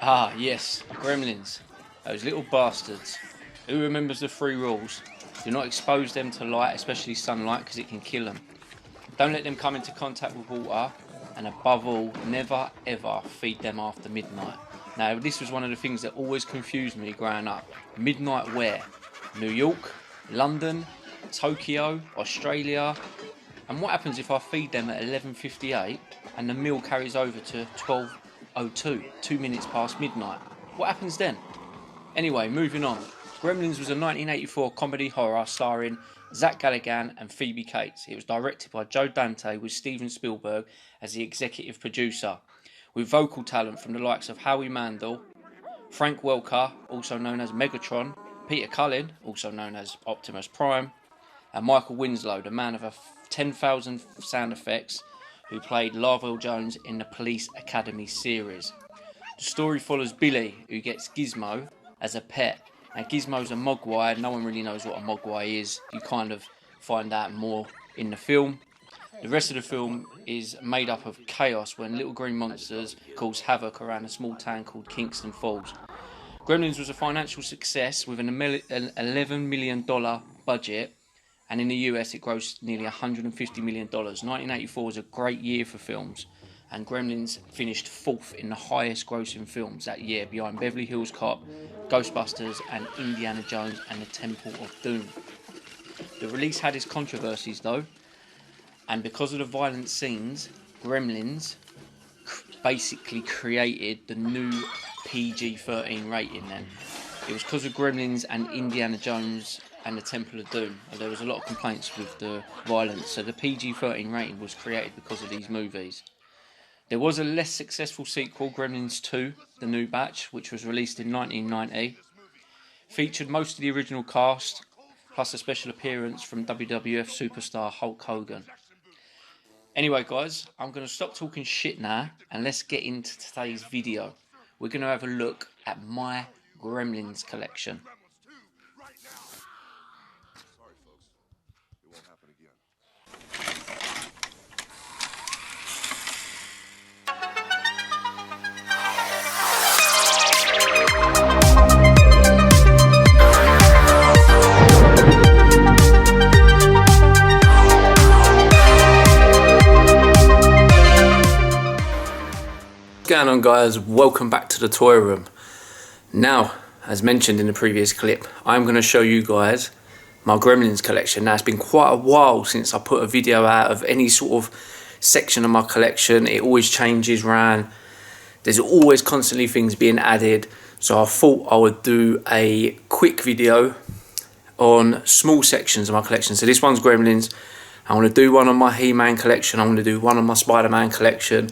Ah, yes, Gremlins. Those little bastards. Who remembers the 3 rules? Do not expose them to light, especially sunlight, because it can kill them. Don't let them come into contact with water. And above all, never ever feed them after midnight. Now, this was one of the things that always confused me growing up. Midnight where? New York? London? Tokyo? Australia? And what happens if I feed them at 11:58 and the meal carries over to 12:02, 2 minutes past midnight? What happens then? Anyway, moving on. Gremlins was a 1984 comedy horror starring Zach Galligan and Phoebe Cates. It was directed by Joe Dante with Steven Spielberg as the executive producer, with vocal talent from the likes of Howie Mandel, Frank Welker, also known as Megatron, Peter Cullen, also known as Optimus Prime, and Michael Winslow, the man of 10,000 sound effects, who played Larville Jones in the Police Academy series. The story follows Billy, who gets Gizmo as a pet. Now, Gizmo's a mogwai. No one really knows what a mogwai is. You kind of find out more in the film. The rest of the film is made up of chaos when little green monsters cause havoc around a small town called Kingston Falls. Gremlins was a financial success with an $11 million budget, and in the US it grossed nearly $150 million. 1984 was a great year for films, and Gremlins finished 4th in the highest grossing films that year, behind Beverly Hills Cop, Ghostbusters and Indiana Jones and the Temple of Doom. The release had its controversies though, and because of the violent scenes, Gremlins basically created the new PG-13 rating then. It was because of Gremlins and Indiana Jones and the Temple of Doom. There was a lot of complaints with the violence, so the PG-13 rating was created because of these movies. There was a less successful sequel, Gremlins 2, The New Batch, which was released in 1990. Featured most of the original cast, plus a special appearance from WWF superstar Hulk Hogan. Anyway guys, I'm going to stop talking shit now and let's get into today's video. We're going to have a look at my Gremlins collection. What's going on guys, welcome back to the toy room. Now, as mentioned in the previous clip, I'm going to show you guys my Gremlins collection. Now, it's been quite a while since I put a video out of any sort of section of my collection. It always changes around. There's always constantly things being added. So I thought I would do a quick video on small sections of my collection. So this one's Gremlins. I want to do one on my He-Man collection. I want to do one on my Spider-Man collection.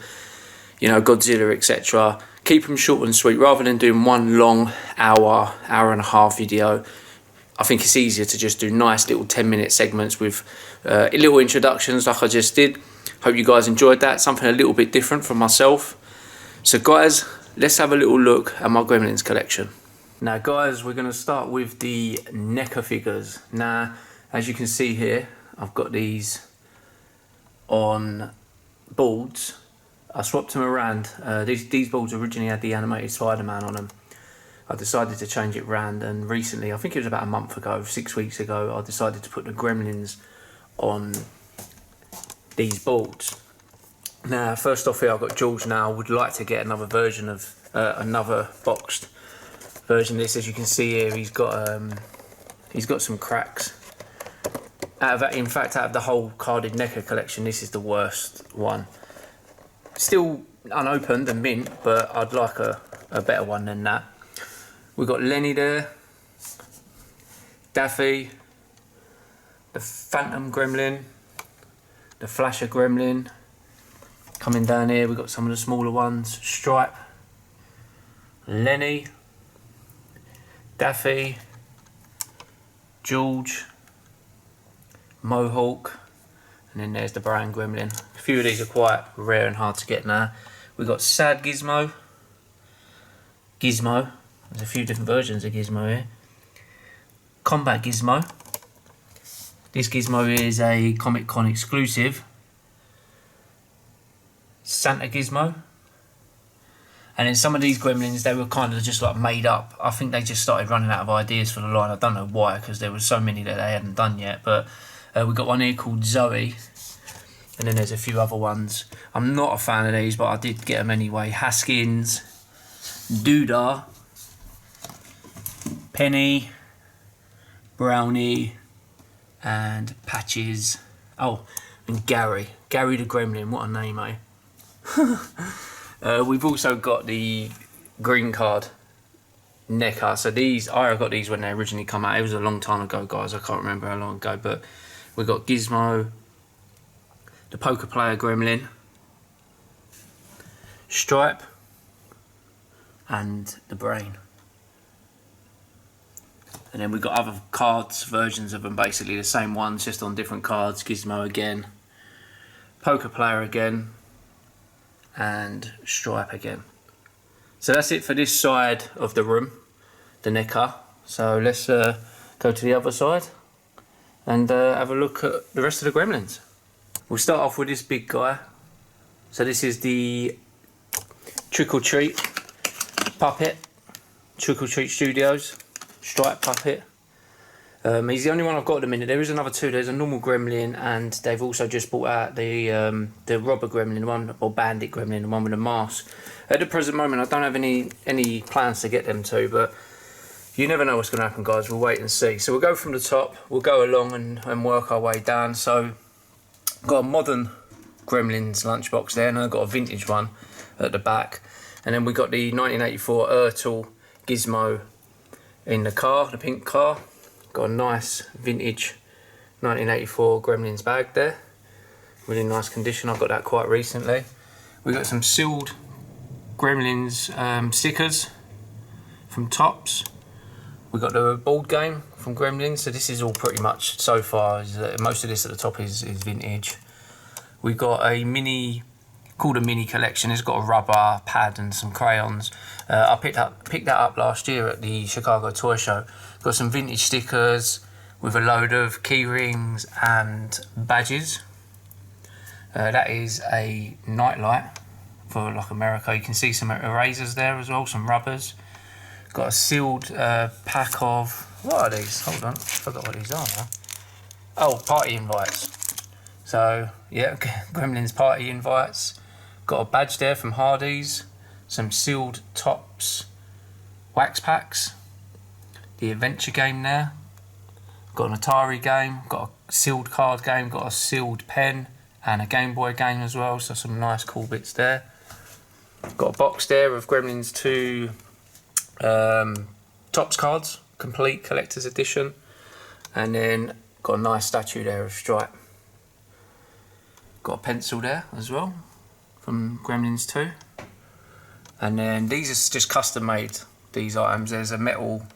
You know, Godzilla, etc. Keep them short and sweet rather than doing one long hour and a half video. I think it's easier to just do nice little 10-minute segments with little introductions like I just did. Hope you guys enjoyed that. Something a little bit different from myself. So guys, let's have a little look at my Gremlins collection. Now guys, we're going to start with the NECA figures. Now, as you can see here, I've got these on boards. I swapped them around. These boards originally had the animated Spider-Man on them. I decided to change it round, and recently, I think it was about a month ago, 6 weeks ago, I decided to put the Gremlins on these boards. Now, first off here, I've got George now. I would like to get another version of, another boxed version of this. As you can see here, he's got some cracks. In fact, out of the whole carded NECA collection, this is the worst one. Still unopened and mint, but I'd like a better one than that. We've got Lenny there, Daffy, the Phantom Gremlin, the Flasher Gremlin. Coming down here, we've got some of the smaller ones, Stripe, Lenny, Daffy, George, Mohawk, and then there's the brown Gremlin. A few of these are quite rare and hard to get now. We've got Sad Gizmo, Gizmo, there's a few different versions of Gizmo here. Combat Gizmo. This Gizmo is a Comic Con exclusive. Santa Gizmo. And then some of these Gremlins, they were kind of just like made up. I think they just started running out of ideas for the line. I don't know why, because there was so many that they hadn't done yet. But we got one here called Zoe. And then there's a few other ones. I'm not a fan of these, but I did get them anyway. Haskins, Duda, Penny, Brownie, and Patches. Oh, and Gary. Gary the Gremlin, what a name, eh? We've also got the green card NECA. So these, I got these when they originally come out. It was a long time ago, guys. I can't remember how long ago, but we got Gizmo, the poker player Gremlin, Stripe, and the Brain. And then we've got other cards, versions of them, basically the same ones, just on different cards. Gizmo again, poker player again, and Stripe again. So that's it for this side of the room, the NECA. So let's go to the other side and have a look at the rest of the Gremlins. We'll start off with this big guy. So this is the Trick or Treat puppet, Trick or Treat Studios Stripe puppet. He's the only one I've got at the minute. There is another two. There's a normal Gremlin, and they've also just brought out the robber Gremlin, the one, or bandit Gremlin, the one with the mask. At the present moment, I don't have any plans to get them two, but you never know what's going to happen, guys. We'll wait and see. So we'll go from the top. We'll go along and work our way down. So got a modern Gremlins lunchbox there, and I've got a vintage one at the back. And then we got the 1984 Ertl Gizmo in the car, the pink car. Got a nice vintage 1984 Gremlins bag there. Really nice condition. I got that quite recently. We got some sealed Gremlins stickers from Tops. We got the board game from Gremlins. So this is all pretty much so far. Most of this at the top is vintage. We got a mini, called a mini collection. It's got a rubber pad and some crayons. I picked that up last year at the Chicago Toy Show. Got some vintage stickers with a load of key rings and badges. That is a nightlight for like America. You can see some erasers there as well, some rubbers. Got a sealed pack of, what are these? Hold on, I forgot what these are now. Oh, party invites. So yeah, Gremlins party invites. Got a badge there from Hardee's. Some sealed Tops wax packs. The adventure game there. Got an Atari game. Got a sealed card game. Got a sealed pen and a Game Boy game as well. So some nice cool bits there. Got a box there of Gremlins 2 Tops cards, complete collector's edition. And then got a nice statue there of Stripe. Got a pencil there as well from Gremlins 2. And then these are just custom made, these items. There's a metal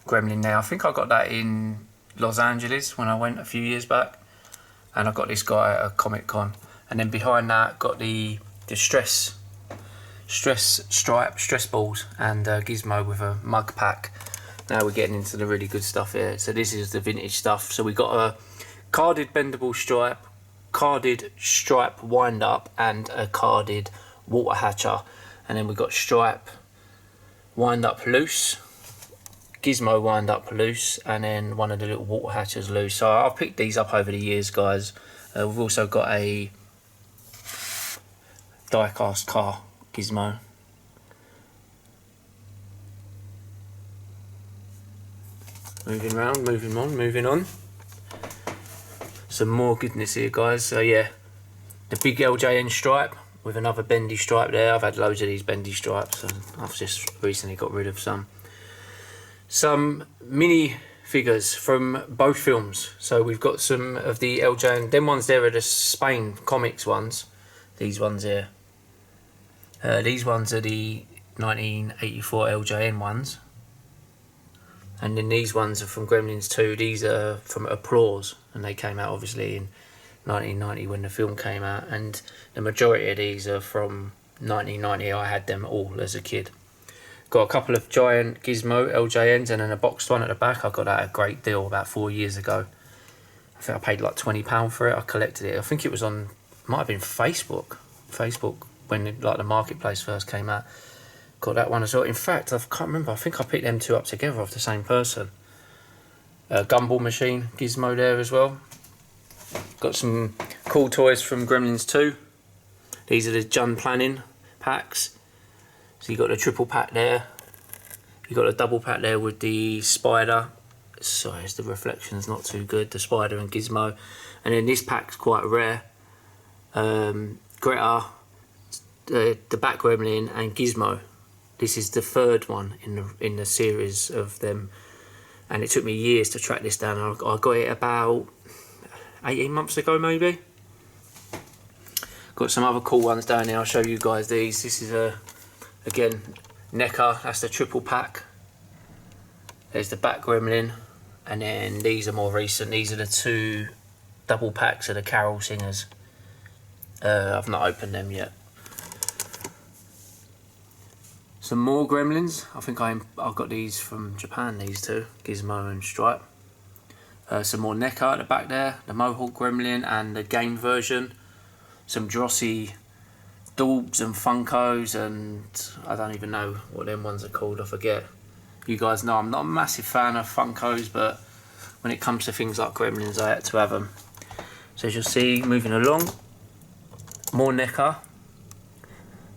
Gremlin now. I think I got that in Los Angeles when I went a few years back. And I got this guy at a Comic Con. And then behind that got the stress stripe, stress balls, and Gizmo with a mug pack. Now we're getting into the really good stuff here. So this is the vintage stuff. So we got a carded bendable stripe, carded stripe wind up, and a carded water hatcher. And then we got Stripe wind up loose, Gizmo wind up loose, and then one of the little water hatchers loose. So I've picked these up over the years, guys. We've also got a die-cast car Gizmo. Moving round, moving on. Some more goodness here, guys. So yeah, the big LJN stripe with another bendy stripe there. I've had loads of these bendy stripes, and I've just recently got rid of some. Some mini figures from both films. So we've got some of the LJN. Them ones there are the Spain Comics ones. These ones here. These ones are the 1984 LJN ones. And then these ones are from Gremlins 2. These are from Applause, and they came out obviously in 1990 when the film came out. And the majority of these are from 1990. I had them all as a kid. Got a couple of giant Gizmo LJNs and then a boxed one at the back. I got that at a great deal about 4 years ago. I think I paid like £20 for it. I collected it. I think it was on, might have been Facebook when like the marketplace first came out. Got that one as well. In fact, I can't remember. I think I picked them two up together off the same person. Gumball machine, Gizmo there as well. Got some cool toys from Gremlins 2. These are the Jun Planning packs. So you got the triple pack there. You got a double pack there with the spider. Sorry, the reflection's not too good. The spider and Gizmo. And then this pack's quite rare. Greta, the Bat Gremlin, and Gizmo. This is the third one in the series of them, and it took me years to track this down. I got it about 18 months ago, maybe. Got some other cool ones down there. I'll show you guys these. This is again NECA. That's the triple pack. There's the Bat Gremlin, and then these are more recent. These are the two double packs of the Carol Singers. I've not opened them yet. Some more Gremlins. I think I've got these from Japan, these two, Gizmo and Stripe. Some more NECA at the back there, the Mohawk Gremlin and the game version. Some Drossy Daubs and Funkos, and I don't even know what them ones are called, I forget. You guys know I'm not a massive fan of Funkos, but when it comes to things like Gremlins, I had to have them. So as you'll see, moving along, more NECA,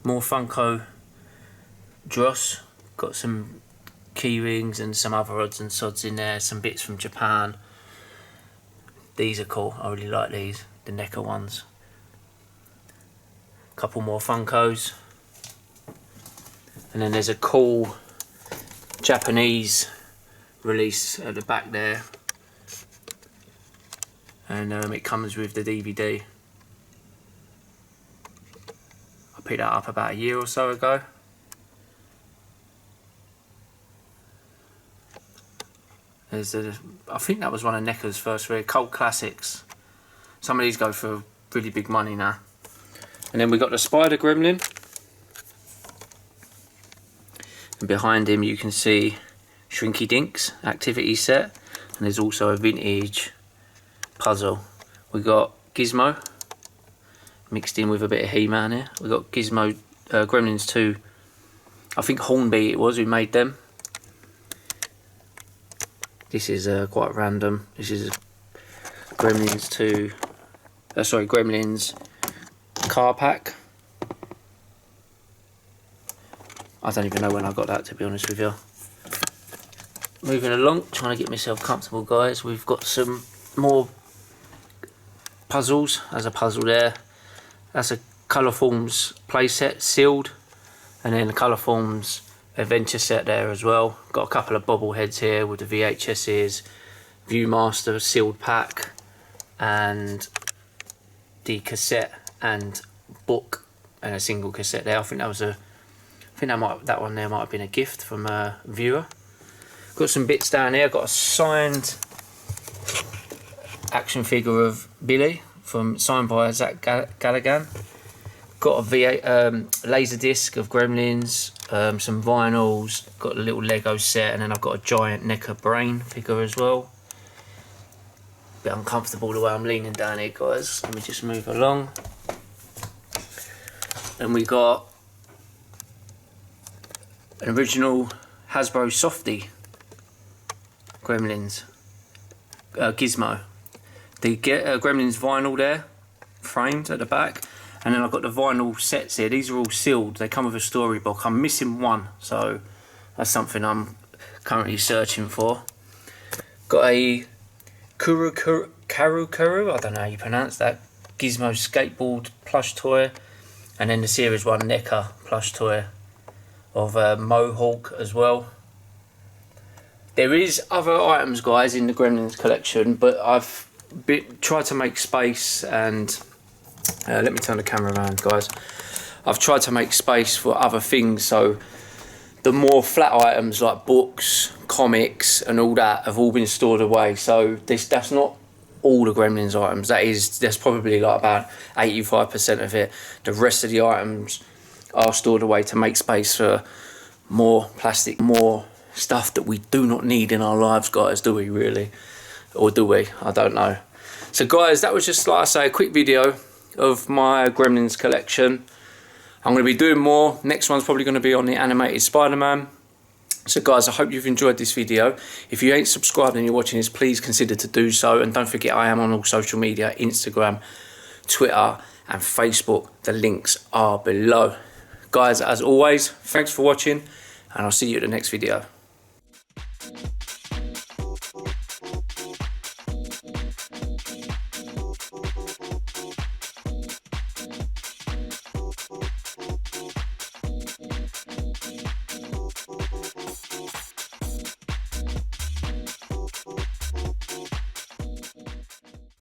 more Funko Dross, got some key rings and some other odds and sods in there, some bits from Japan. These are cool, I really like these, the NECA ones. Couple more Funkos. And then there's a cool Japanese release at the back there. And it comes with the DVD. I picked that up about a year or so ago. I think that was one of NECA's first really cult classics. Some of these go for really big money now. And then we got the Spider Gremlin. And behind him you can see Shrinky Dinks activity set. And there's also a vintage puzzle. We got Gizmo mixed in with a bit of He-Man here. We got Gizmo Gremlins 2. I think Hornby it was who made them. This is quite random. This is Gremlins 2. Gremlins car pack. I don't even know when I got that, to be honest with you. Moving along, trying to get myself comfortable, guys. We've got some more puzzles. There's a puzzle there. That's a Colourforms playset sealed, and then the Colourforms adventure set there as well. Got a couple of bobbleheads here with the VHSs, Viewmaster sealed pack, and the cassette and book, and a single cassette there. I think that was that one there might have been a gift from a viewer. Got some bits down here. Got a signed action figure of Billy signed by Zach Galligan. Got a V8 laser disc of Gremlins, some vinyls, got a little Lego set, and then I've got a giant NECA brain figure as well. Bit uncomfortable the way I'm leaning down here, guys. Let me just move along. And we got an original Hasbro Softie Gremlins Gizmo. The Gremlins vinyl there, framed at the back. And then I've got the vinyl sets here. These are all sealed. They come with a storybook. I'm missing one, so that's something I'm currently searching for. Got a Kuru, I don't know how you pronounce that, Gizmo skateboard plush toy. And then the Series 1 NECA plush toy of Mohawk as well. There is other items, guys, in the Gremlins collection, but I've tried to make space and... let me turn the camera around, guys. I've tried to make space for other things, so the more flat items like books, comics and all that have all been stored away. So that's not all the Gremlins items. That's probably like about 85% of it. The rest of the items are stored away to make space for more plastic, more stuff that we do not need in our lives, guys. Do we really? Or do we? I don't know. So guys, that was just, like I say, a quick video of my Gremlins collection. I'm going to be doing more. Next one's probably going to be on the animated Spider-Man. So guys, I hope you've enjoyed this video. If you ain't subscribed and you're watching this, please consider to do so. And don't forget, I am on all social media, Instagram, Twitter and Facebook. The links are below. Guys, as always, thanks for watching and I'll see you at the next video.